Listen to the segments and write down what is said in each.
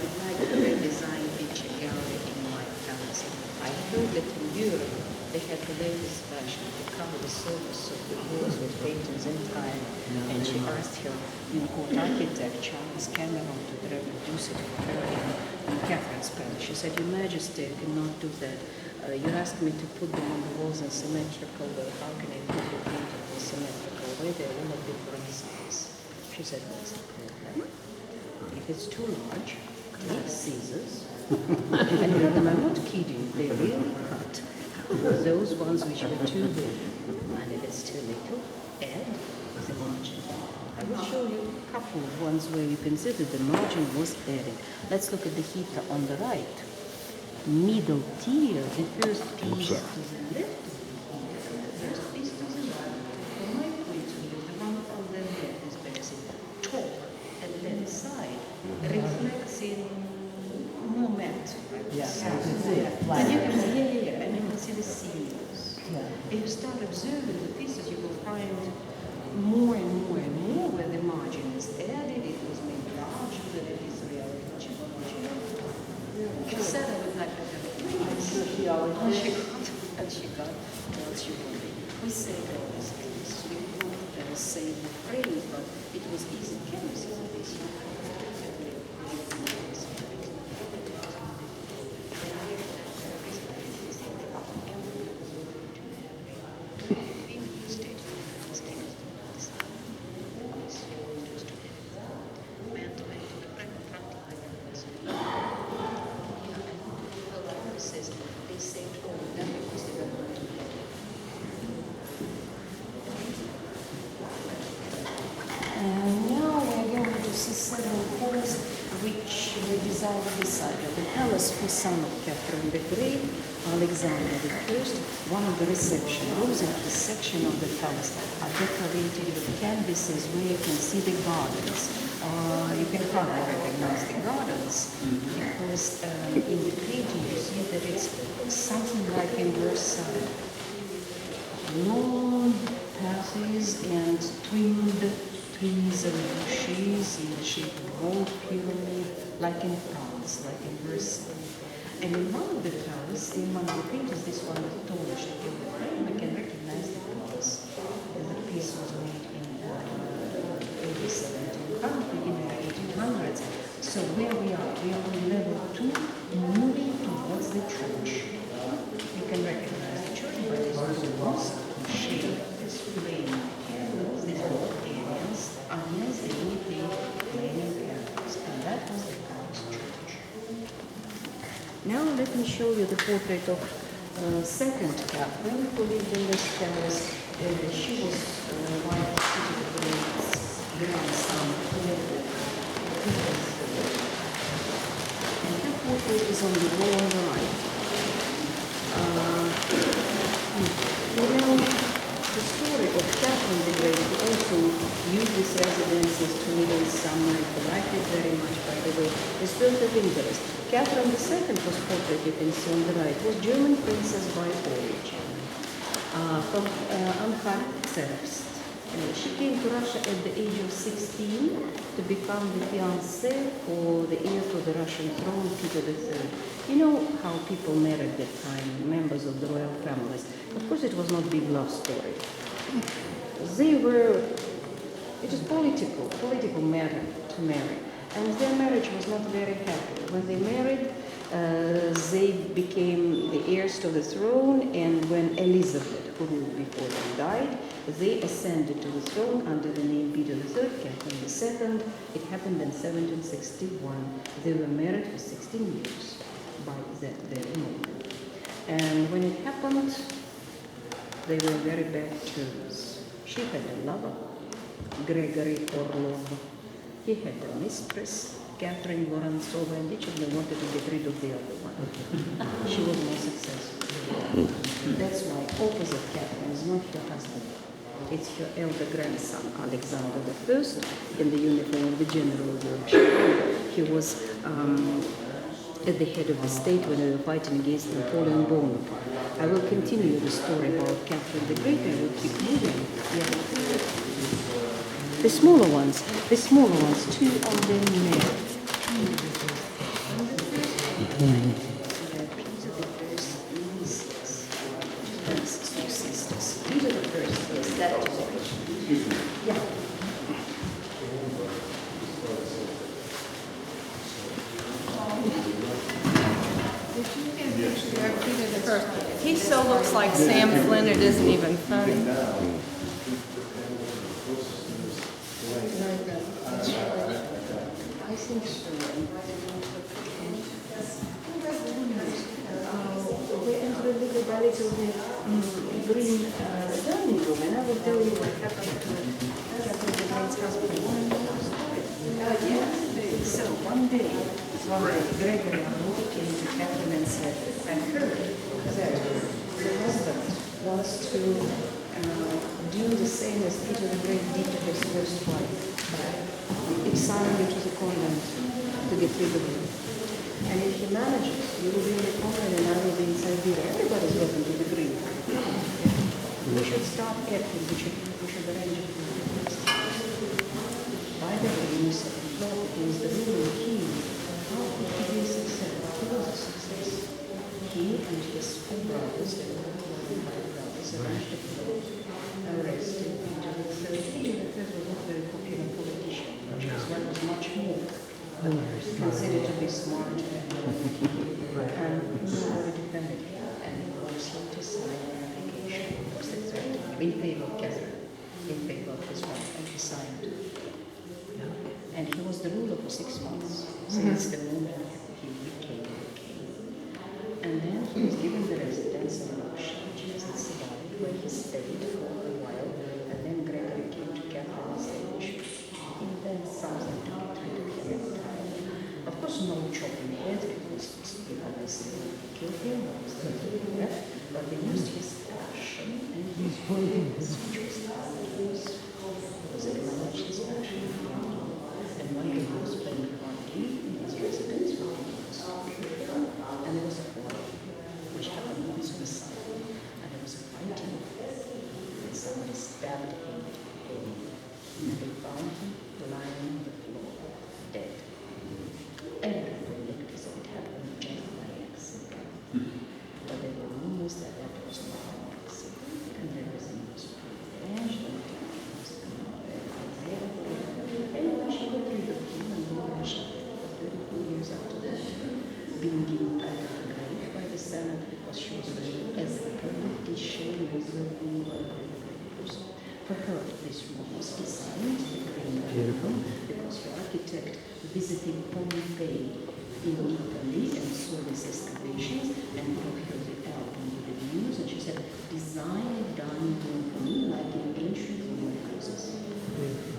would like to redesign picture gallery in my palace. I heard that in Europe they had the latest fashion to cover the surface of the walls with paintings in time. And she asked her architect, Charles Cameron, to reproduce it for her in Catherine's palace. She said, Your Majesty, I cannot do that. You asked me to put them on the walls in symmetrical way. How can I put the painting in symmetrical way? They're all of different size. She said, that's the problem. If it's too large, take scissors. And cut them. I'm not kidding. They really cut those ones which were too big. And if it's too little, add the margin. I will show you a couple of ones where you can see that the margin was added. Let's look at the heater on the right. Middle tier, the first piece to the left. Reflects in moment. And you can see, and you can see the seams. If you start observing the pieces, you will find more and more and more where the margin is added. It was made larger than it is really. She said I would like to have it. She got what she wanted. We saved all these things. We could save the frame, but it was easy. Can you see this? The palace for son of Catherine the Great, Alexander I. One of the reception rooms in his section of the palace are decorated with canvases where you can see the gardens. You can hardly recognize the gardens because in the painting you see that it's something like in Versailles. Long paths and twinned trees and bushes in the shape of gold pyramid, like in France, like in Versailles. And in one of the towers, in one of the paintings, this one with tarnished in the frame, we can recognize the piece. And the piece was made in early 1700s, beginning of 1800s. So where we are on level 2, moving towards the church. You can recognize the church by this mosque shape, this flame candles, these gold aliens, onions, anything flaming candles. And that was the palace church. Now let me show you the portrait of second Catherine, who lived in this palace. She was wife of Peter the Great's grandson, Petersburg. And her portrait is on the wall on the right. The story of Catherine the Great also used these residences to live in summer. He liked it very much, by the way. It's built of interest. Catherine II, whose portrait you can see on the right, was German princess by origin. From Amharic Serbs. She came to Russia at the age of 16 to become the fiancée for the heir to the Russian throne, Peter III. You know how people married at that time, members of the royal families. Of course, it was not a big love story. It was political matter to marry. And their marriage was not very happy. When they married, they became the heirs to the throne, and when Elizabeth, who ruled before them, died, they ascended to the throne under the name Peter III, Catherine II. It happened in 1761. They were married for 16 years by their moment. And when it happened, they were very bad terms. She had a lover, Gregory Orlov. He had a mistress, Catherine Vorontsova, and each of them wanted to get rid of the other one. She was more successful. That's why opposite Catherine is not her husband. It's her elder grandson, Alexander I, in the uniform of the General of Yorkshire. He was at the head of the state when they were fighting against Napoleon Bonaparte. I will continue the story about Catherine the Great. I will keep moving. Yeah. The smaller ones, two of them married. These are the first, yes, that is. Yeah. He so looks like Sam Flynn, it isn't even funny. I think so. We enter a little by little the green dining room, and I will tell you what happened to the Green's husband. So one day, Gregory Arnold came to Catherine and said, I heard that your husband wants to do the same as Peter the Great did to his first wife. Exile you to the convent to get rid of you. And if he manages, you will be in the convent and I will be in Siberia. Everybody's welcome to the green. We should start acting, we should arrange it. By the way, he said, he was the ruling king. How could he be a success? He was a success. He and his four brothers, they were all five brothers, arranged the plot, arrested Peter the Third. Peter the Third was not a very popular politician. His wife was much more considered to be smart and nobody defended him. And he also to sign an application in favor of Catherine, in favor of his wife, and he signed. And he was the ruler for 6 months, since the moment he became king. And then he was given the residence of Russia, which is in Sibari, where he stayed for a while. And then Gregory came to Catherine and said, we should invent something to get rid of him. Of course, no chopping heads, because people may say, kill him, but they used his passion and his holiness, which was acknowledged his passion. And one day he was playing party in his residence with him, and there was a quarrel, which happened once on the side, and there was a fighting, and somebody stabbed him, and they found him lying on the floor, dead. Everybody believed this it happened just by accident, but there were rumors that that was not an accident, and everything was prearranged, and anyway, she got rid of him and then Russia for 34 years after that, being given back to the grave by the Senate because she was as a politician was a ruler and a great person. For her, this room was designed, the green room, because the architect visited Pompeii in Italy and saw these excavations and brought her the album with the views, and she said, design a dining room for me like in ancient Roman houses.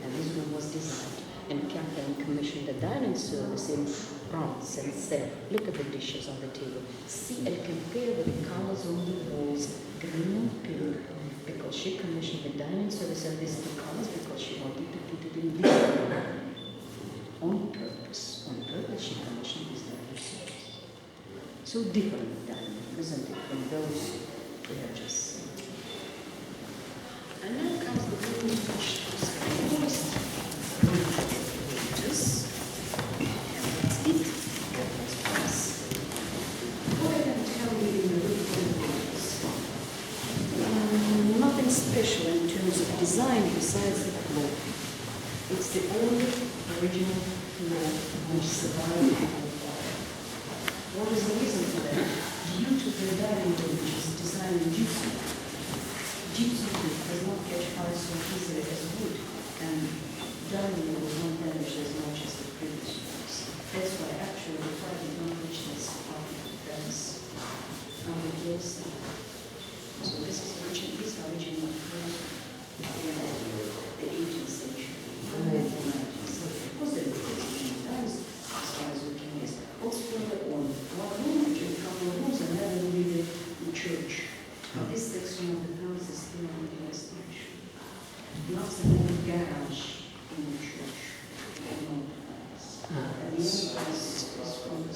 And this room was designed, and Catherine commissioned a dining service in France and said, look at the dishes on the table, see and compare with the colors on the walls, green and pink, because she commissioned the dining service and these two colors because she wanted to put it in this room. On purpose, she commissioned this dining service. So different dining, isn't it, from those we have just seen. And now comes the green vegetables. Nothing special in terms of design besides the floor. It's the only original floor which survived the whole fire. What is the reason for that? Due to the dining room which is designed in gypsum. Gypsum does not catch fire so easily as wood, and dining room was not damaged as much as the previous ones. That's why actually the fire did not reach this part of the fence. Now we place them. So this is original floor the 18th century. Of course, there were times as far as we can guess. Also, further on, one room, actually, a couple of rooms, and then there will be the church. This section of the house is still on the west edge. Lots of old garage in the church. And the house is from the